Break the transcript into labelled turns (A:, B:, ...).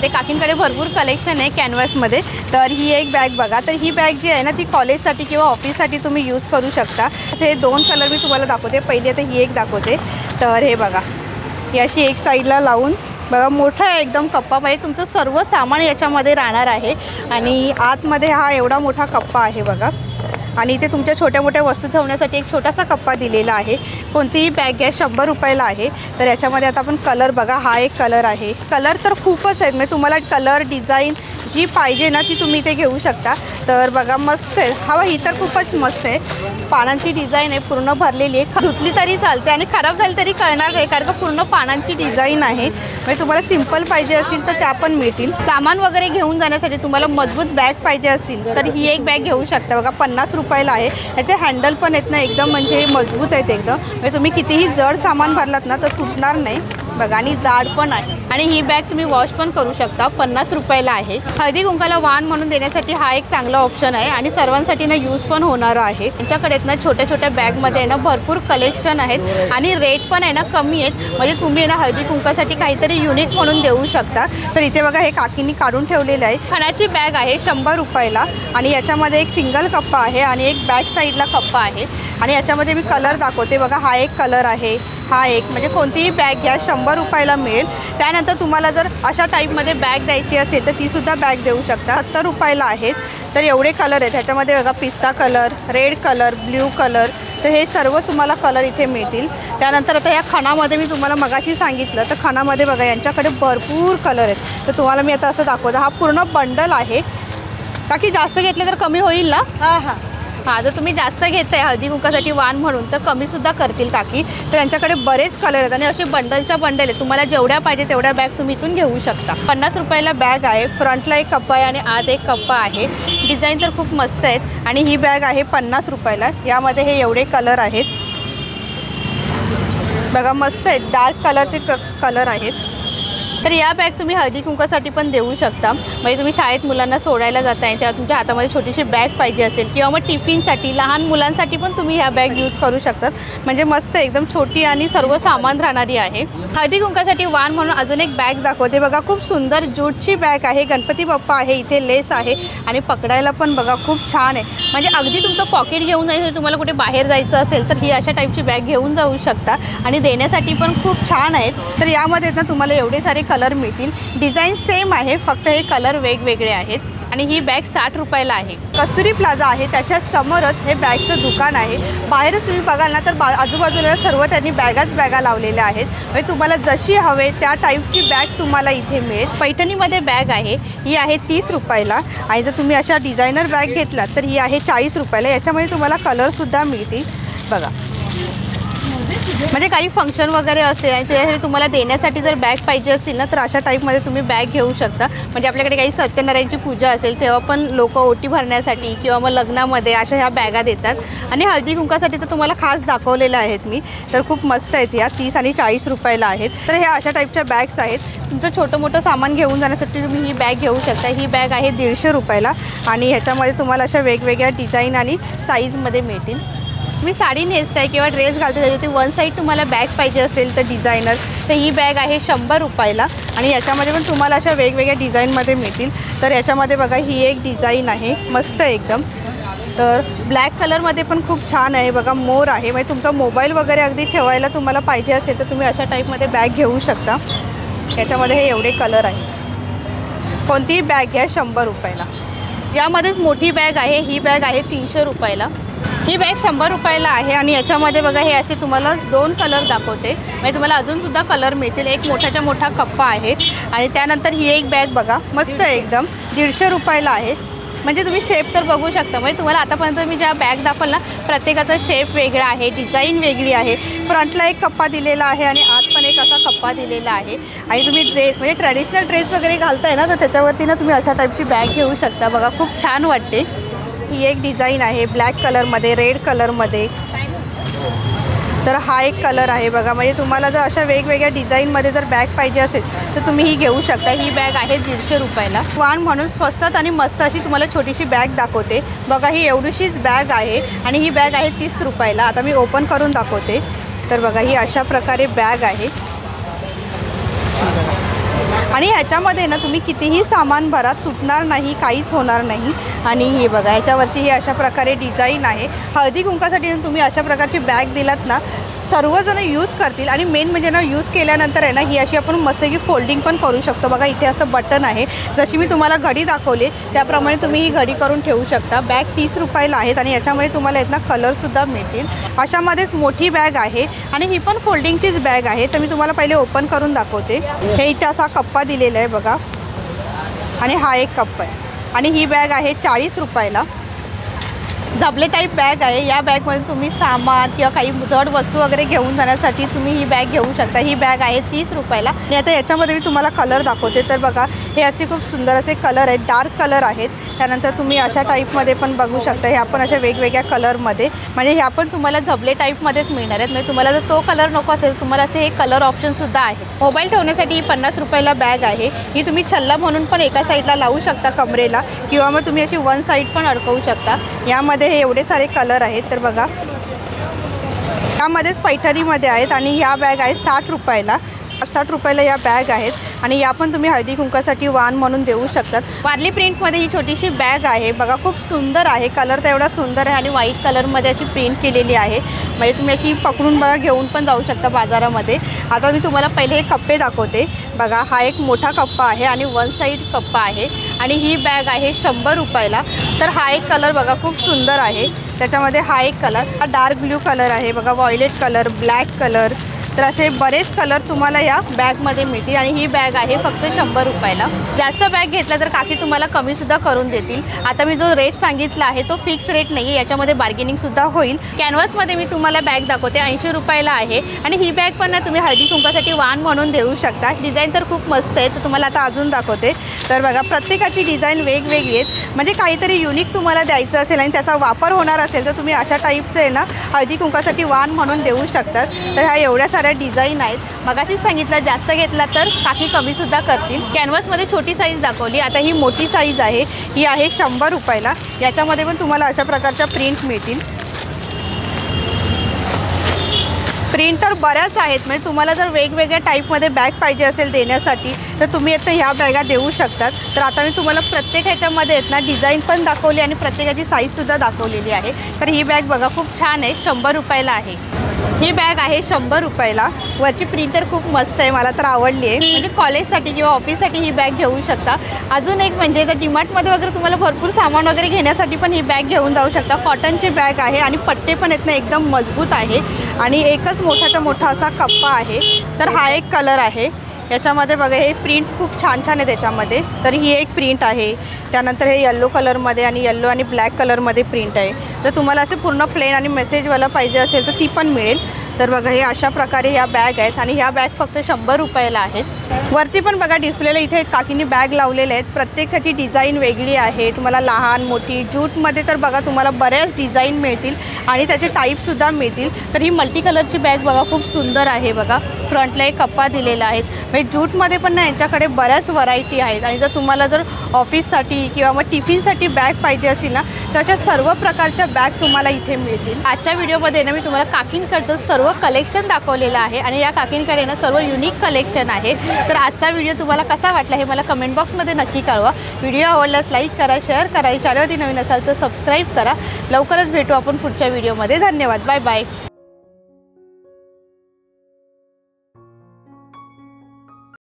A: ते काकींकडे भरपूर कलेक्शन आहे कॅनव्हासमध्ये। तर ही एक बॅग बघा, तर ही बॅग जी आहे ना ती कॉलेजसाठी किंवा ऑफिससाठी तुम्ही यूज करू शकता। असे 2 कलर मी तुम्हाला दाखवते। पहिली आता ही एक दाखवते। तर हे बघा, ही अशी एक साईडला लावून बघा, मोठा आहे एकदम कप्पा, म्हणजे तुमचं सर्व सामान याच्यामध्ये राहणार आहे। आणि आतमध्ये हा एवढा मोठा कप्पा आहे बघा, आणि इथे तुमच्या छोट्या मोठ्या वस्तू ठेवण्यासाठी एक छोटासा कप्पा दिलेला आहे। कोणतीही बॅग घ्या 100 रुपयाला आहे। तर याच्यामध्ये आता आपण कलर बघा, हा एक कलर आहे। कलर तर खूपच आहेत, म्हणजे तुम्हाला कलर डिझाईन जी पाहिजे ना ती तुम्ही इथे घेऊ शकता। तर बघा मस्त आहे, हवा ही तर खूपच मस्त आहे। पानांची डिझाईन आहे, पूर्ण भरलेली आहे, धुतली तरी चालते आणि खराब झाली तरी कळणार नाही, कारण का पूर्ण पानांची डिझाईन आहे। म्हणजे तुम्हाला सिंपल पाहिजे असतील तर त्या पण मिळतील। सामान वगैरे घेऊन जाण्यासाठी तुम्हाला मजबूत बॅग पाहिजे असतील तर ही एक बॅग घेऊ शकता बघा, 50 रुपयाला आहे। याचे हँडल पण आहेत ना एकदम म्हणजे मजबूत आहेत एकदम, म्हणजे तुम्ही कितीही जड सामान भरलात ना तर तुटणार नाही बघा, आणि जाड पण आहे। आणि ही बॅग तुम्ही वॉश पण करू शकता, 50 रुपयाला आहे। हळदी कुंकाला वाण म्हणून देण्यासाठी हा एक चांगला ऑप्शन आहे आणि सर्वांसाठी ना यूज पण होणार आहे। त्यांच्याकडे ना छोट्या छोट्या बॅगमध्ये ना भरपूर कलेक्शन आहेत आणि रेट पण आहे ना कमी आहेत, म्हणजे तुम्ही ना हळदी कुंकासाठी काहीतरी युनिक म्हणून देऊ शकता। तर इथे बघा हे काकींनी काढून ठेवलेलं आहे। खणाची बॅग आहे 100 रुपयाला, आणि याच्यामध्ये एक सिंगल कप्पा आहे आणि एक बॅक साईडला कप्पा आहे। आणि याच्यामध्ये मी कलर दाखवते बघा, हा एक कलर आहे, हा एक, म्हणजे कोणतीही बॅग घ्या 100 रुपयाला मिळेल। त्यानंतर तुम्हाला जर अशा टाईपमध्ये बॅग द्यायची असेल तर तीसुद्धा बॅग देऊ शकता, 70 रुपयाला आहेत। तर एवढे कलर आहेत ह्याच्यामध्ये बघा, पिस्ता colour, red colour, blue colour, तर हे सर्व तुम्हाला कलर इथे मिळतील। त्यानंतर आता या खणामध्ये मी तुम्हाला मगाशी सांगितलं, तर खणामध्ये बघा यांच्याकडे भरपूर कलर आहेत। तर तुम्हाला मी आता असं दाखवतं, हा पूर्ण बंडल आहे। बाकी जास्त घेतले तर कमी होईल ना? हां, जर तुम्ही जास्त घेताय हळदी कुंकासाठी वाण म्हणून तर कमीसुद्धा करतील काकी। तर यांच्याकडे बरेच कलर आहेत आणि असे बंडलच्या बंडल आहेत, तुम्हाला जेवढ्या पाहिजे तेवढ्या बॅग तुम्ही इथून घेऊ शकता। 50 रुपयाला बॅग आहे, फ्रंटला एक कप्पा आहे आणि आत एक कप्पा आहे। डिझाईन तर खूप मस्त आहेत आणि ही बॅग आहे 50 रुपयाला। यामध्ये हे एवढे कलर आहेत बघा, मस्त आहेत, डार्क कलरचे कलर आहेत। तर या बॅग तुम्ही हळदी कुंकासाठी पण देऊ शकता, म्हणजे तुम्ही शाळेत मुलांना सोडायला जाताय तेव्हा तुमच्या हातामध्ये छोटीशी बॅग पाहिजे असेल किंवा मग टिफिनसाठी लहान मुलांसाठी पण तुम्ही ह्या बॅग यूज करू शकतात। म्हणजे मस्त एकदम छोटी आणि सर्व सामान राहणारी आहे। हळदी कुंकासाठी वाण म्हणून अजून एक बॅग दाखवते बघा, खूप सुंदर ज्यूटची बॅग आहे। गणपती बाप्पा आहे, इथे लेस आहे आणि पकडायला पण बघा खूप छान आहे, म्हणजे अगदी तुमचं पॉकेट घेऊन जायचं, तुम्हाला कुठे बाहेर जायचं असेल तर ही अशा टाईपची बॅग घेऊन जाऊ शकता आणि देण्यासाठी पण खूप छान आहेत। तर यामध्ये ना तुम्हाला एवढे सारे कलर मिळतील, डिझाईन सेम आहे, फक्त हे कलर वेगवेगळे आहेत। आणि ही बॅग 60 रुपयाला आहे। कस्तुरी प्लाझा आहे त्याच्या समोरच हे बॅगचं दुकान आहे। बाहेरच तुम्ही बघाल ना तर आजूबाजूला सर्व त्यांनी बॅगा लावलेल्या आहेत, म्हणजे तुम्हाला जशी हवे त्या टाईपची बॅग तुम्हाला इथे मिळेल। पैठणीमध्ये बॅग आहे, ही आहे 30 रुपयाला, आणि जर तुम्ही अशा डिझायनर बॅग घेतलात तर ही आहे 40 रुपयाला। याच्यामध्ये तुम्हाला कलरसुद्धा मिळतील बघा, म्हणजे काही फंक्शन वगैरे असेल आणि त्यासाठी तुम्हाला देण्यासाठी जर बॅग पाहिजे असतील ना तर अशा टाईपमध्ये तुम्ही बॅग घेऊ शकता। म्हणजे आपल्याकडे काही सत्यनारायणची पूजा असेल तेव्हा पण लोक ओटी भरण्यासाठी किंवा मग लग्नामध्ये अशा ह्या बॅगा देतात। आणि हळदी कुंकासाठी तर तुम्हाला खास दाखवलेल्या आहेत मी, तर खूप मस्त आहेत या, 30 आणि 40 रुपयाला आहेत। तर ह्या अशा टाईपच्या बॅग्स आहेत, तुमचं छोटं मोठं सामान घेऊन जाण्यासाठी तुम्ही ही बॅग घेऊ शकता। ही बॅग आहे 150 रुपयाला आणि ह्याच्यामध्ये तुम्हाला अशा वेगवेगळ्या डिझाईन आणि साईजमध्ये मिळतील। तुम्ही साडी नेसताय किंवा ड्रेस घालते त्याच्यावरती वन साईड तुम्हाला बॅग पाहिजे असेल तर डिझायनर, तर ही बॅग आहे 100 रुपयाला आणि याच्यामध्ये पण तुम्हाला अशा वेगवेगळ्या डिझाईनमध्ये मिळतील। तर याच्यामध्ये बघा ही एक डिझाईन आहे, मस्त आहे एकदम। तर ब्लॅक कलरमध्ये पण खूप छान आहे बघा, मोर आहे, म्हणजे तुमचा मोबाईल वगैरे अगदी ठेवायला तुम्हाला पाहिजे असेल तर तुम्ही अशा टाईपमध्ये बॅग घेऊ शकता। याच्यामध्ये हे एवढे कलर आहे। कोणतीही बॅग घ्या 100 रुपयाला। यामध्येच मोठी बॅग आहे, ही बॅग आहे 300 रुपयाला। ही बॅग 100 रुपयाला आहे आणि याच्यामध्ये बघा हे असे तुम्हाला 2 कलर दाखवते, म्हणजे तुम्हाला अजूनसुद्धा कलर मिळतील। एक मोठाच्या मोठा कप्पा आहे आणि त्यानंतर ही एक बॅग बघा, मस्त आहे एकदम, 150 रुपयाला आहे। म्हणजे तुम्ही शेप तर बघू शकता, म्हणजे तुम्हाला आतापर्यंत मी ज्या बॅग दाखवला प्रत्येकाचा शेप वेगळा आहे, डिझाईन वेगळी आहे। फ्रंटला एक कप्पा दिलेला आहे आणि आत पण एक असा कप्पा दिलेला आहे। आणि तुम्ही ड्रेस म्हणजे ट्रॅडिशनल ड्रेस वगैरे घालताय ना तर त्याच्यावरती ना तुम्ही अशा टाईपची बॅग घेऊ शकता बघा, खूप छान वाटते। ही एक डिझाईन आहे ब्लॅक कलरमध्ये, रेड कलरमध्ये, तर हा एक कलर आहे बघा। म्हणजे तुम्हाला जर अशा वेगवेगळ्या डिझाईनमध्ये जर बॅग पाहिजे असेल तर तुम्ही ही घेऊ शकता। ही बॅग आहे 150 रुपयाला। वाण म्हणून स्वस्तात आणि मस्त अशी तुम्हाला छोटीशी बॅग दाखवते बघा, ही एवढीशीच बॅग आहे आणि ही बॅग आहे 30 रुपयाला। आता मी ओपन करून दाखवते, तर बघा ही अशा प्रकारे बॅग आहे आणि ह्याच्यामध्ये ना तुम्ही कितीही सामान भरा तुटणार नाही, काहीच होणार नाही। आणि हे बघा ह्याच्यावरची ही अशा प्रकारे डिझाईन आहे। हळदी कुंकासाठी तुम्ही अशा प्रकारची बॅग दिलात ना सर्वजण यूज करतील। आणि मेन म्हणजे ना यूज केल्यानंतर आहे ना ही अशी आपण मस्तपैकी फोल्डिंग पण करू शकतो। बघा इथे असं बटन आहे, जशी मी तुम्हाला घडी दाखवली त्याप्रमाणे तुम्ही ही घडी करून ठेवू शकता। बॅग 30 रुपयाला आहेत आणि याच्यामध्ये तुम्हाला इथना कलरसुद्धा मिळतील। अशामध्येच मोठी बॅग आहे आणि ही पण फोल्डिंगचीच बॅग आहे। तर मी तुम्हाला पहिले ओपन करून दाखवते। हे इथे असा कप्पा दिलेला आहे बघा आणि हा एक कप्पा आहे आणि ही बॅग आहे 40 रुपयाला। झबले टाईप बॅग आहे। या बॅगमध्ये तुम्ही सामान किंवा काही जड वस्तू वगैरे घेऊन जाण्यासाठी तुम्ही ही बॅग घेऊ शकता। ही बॅग आहे 30 रुपयाला। आणि आता याच्यामध्ये मी तुम्हाला कलर दाखवते। तर बघा हे असे खूप सुंदर असे कलर आहेत, डार्क कलर आहेत। त्यानंतर तुम्ही अशा टाईपमध्ये पण बघू शकता। ह्या पण अशा वेगवेगळ्या कलरमध्ये, म्हणजे ह्या पण तुम्हाला झबले टाईपमध्येच मिळणार आहेत। म्हणजे तुम्हाला जर तो कलर नको असेल तुम्हाला असे हे कलर ऑप्शनसुद्धा आहे। मोबाईल ठेवण्यासाठी ही 50 रुपयाला बॅग आहे। ही तुम्ही छल्ला म्हणून पण एका साईडला लावू शकता कमरेला, किंवा मग तुम्ही अशी वन साईड पण अडकवू शकता। यामध्ये हे एवढे सारे कलर आहेत। तर बघा यामध्येच पैठणीमध्ये आहेत आणि ह्या बॅग आहे 60 रुपयाला। 60 रुपयाला या बॅग आहेत आणि या पण तुम्ही हळदी कुंकासाठी वाण म्हणून देऊ शकतात। वारली प्रिंटमध्ये ही छोटीशी बॅग आहे बघा, खूप सुंदर आहे। कलर तर एवढा सुंदर आहे आणि व्हाईट कलरमध्ये अशी प्रिंट केलेली आहे। म्हणजे तुम्ही अशी पकडून बघा घेऊन पण जाऊ शकता बाजारामध्ये। आता मी तुम्हाला पहिले हे कप्पे दाखवते। बघा हा एक मोठा कप्पा आहे आणि वन साईड कप्पा आहे आणि ही बॅग आहे 100 रुपयाला। तर हा एक कलर बघा खूप सुंदर आहे। त्याच्यामध्ये हा एक कलर, हा डार्क ब्ल्यू कलर आहे बघा, व्हायलेट कलर, ब्लॅक कलर। तर असे बरेच कलर तुम्हाला या बॅगमध्ये मिळतील आणि ही बॅग आहे फक्त 100 रुपयाला। जास्त बॅग घेतला तर काकी तुम्हाला कमीसुद्धा करून देतील। आता मी जो रेट सांगितला आहे तो फिक्स रेट नाही आहे, याच्यामध्ये बार्गेनिंगसुद्धा होईल। कॅनव्हासमध्ये मी तुम्हाला बॅग दाखवते, 80 रुपयाला आहे आणि ही बॅग पण ना तुम्ही हळदी कुंकासाठी वाण म्हणून देऊ शकता। डिझाईन तर खूप मस्त आहे, तर तुम्हाला आता अजून दाखवते। तर बघा प्रत्येकाची डिझाईन वेगवेगळी आहेत, म्हणजे काहीतरी युनिक तुम्हाला द्यायचं असेल आणि त्याचा वापर होणार असेल तर तुम्ही अशा टाईपचं आहे ना हळदी कुंकासाठी वाण म्हणून देऊ शकतात। तर ह्या एवढ्या साऱ्या डिझाईन आहेत। मगाशीच सांगितलं जास्त घेतला तर काकी कमीसुद्धा करतील। कॅनव्हासमध्ये छोटी साईज दाखवली, आता ही मोठी साईज आहे, ही आहे 100 रुपयाला। याच्यामध्ये पण तुम्हाला अशा प्रकारच्या प्रिंट मिळतील। प्रिंट तर बऱ्याच आहेत, म्हणजे तुम्हाला जर वेगवेगळ्या टाईपमध्ये बॅग पाहिजे असेल देण्यासाठी तर तुम्ही आता ह्या बॅगा देऊ शकतात। तर आता मी तुम्हाला प्रत्येक ह्याच्यामध्ये आहेत ना डिझाईन पण दाखवली आणि प्रत्येकाची साईजसुद्धा दाखवलेली आहे। तर ही बॅग बघा खूप छान आहे, 100 रुपयाला आहे। ही बॅग आहे 100 रुपयाला। वरची प्रिंट तर खूप मस्त आहे, मला तर आवडली आहे। म्हणजे कॉलेजसाठी किंवा ऑफिससाठी ही बॅग घेऊ शकता। अजून एक म्हणजे जर डीमार्टमध्ये वगैरे तुम्हाला भरपूर सामान वगैरे घेण्यासाठी पण ही बॅग घेऊन जाऊ शकता। कॉटनची बॅग आहे आणि पट्टे पण आहेत ना एकदम मजबूत आहे आणि एकच मोठाचा मोठा असा कप्पा आहे। तर हा एक कलर आहे, याच्यामध्ये बघा हे प्रिंट खूप छान छान आहे त्याच्यामध्ये। तर ही एक प्रिंट आहे, त्यानंतर हे येल्लो कलरमध्ये आणि येल्लो आणि ब्लॅक कलरमध्ये प्रिंट आहे। तर तुम्हाला असे पूर्ण प्लेन आणि मेसेजवाला पाहिजे असेल तर ती पण मिळेल। तर बघा हे अशा प्रकारे ह्या बॅग आहेत आणि ह्या बॅग फक्त 100 रुपयाला आहेत। वरती पण बघा डिस्प्लेला इथे काकींनी बॅग लावलेले आहेत, प्रत्येकाची डिझाईन वेगळी आहे। तुम्हाला लहान मोठी जूटमध्ये तर बघा तुम्हाला बऱ्याच डिझाईन मिळतील आणि त्याचे टाईपसुद्धा मिळतील। तर ही मल्टी कलरची बॅग बघा खूप सुंदर आहे बघा, फ्रंटला एक कप्पा दिलेला आहे। म्हणजे जूटमध्ये पण ना यांच्याकडे बऱ्याच व्हरायटी आहेत आणि जर तुम्हाला जर ऑफिससाठी किंवा मग टिफिनसाठी बॅग पाहिजे असतील ना तर अशा सर्व प्रकारच्या बॅग तुम्हाला इथे मिळतील। आजच्या व्हिडिओमध्ये ना मी तुम्हाला काकींकडचं सर्व कलेक्शन दाखवलेलं आहे आणि या काकींकडे ना सर्व युनिक कलेक्शन आहे। तर आजचा व्हिडिओ तुम्हाला कसा वाटला हे मला कमेंट बॉक्समध्ये नक्की कळवा। व्हिडिओ आवडल्यास लाईक करा, शेअर करा, चॅनलवरती नवीन असाल तर सबस्क्राईब करा। लवकरच भेटू आपण पुढच्या व्हिडिओमध्ये। धन्यवाद, बाय बाय।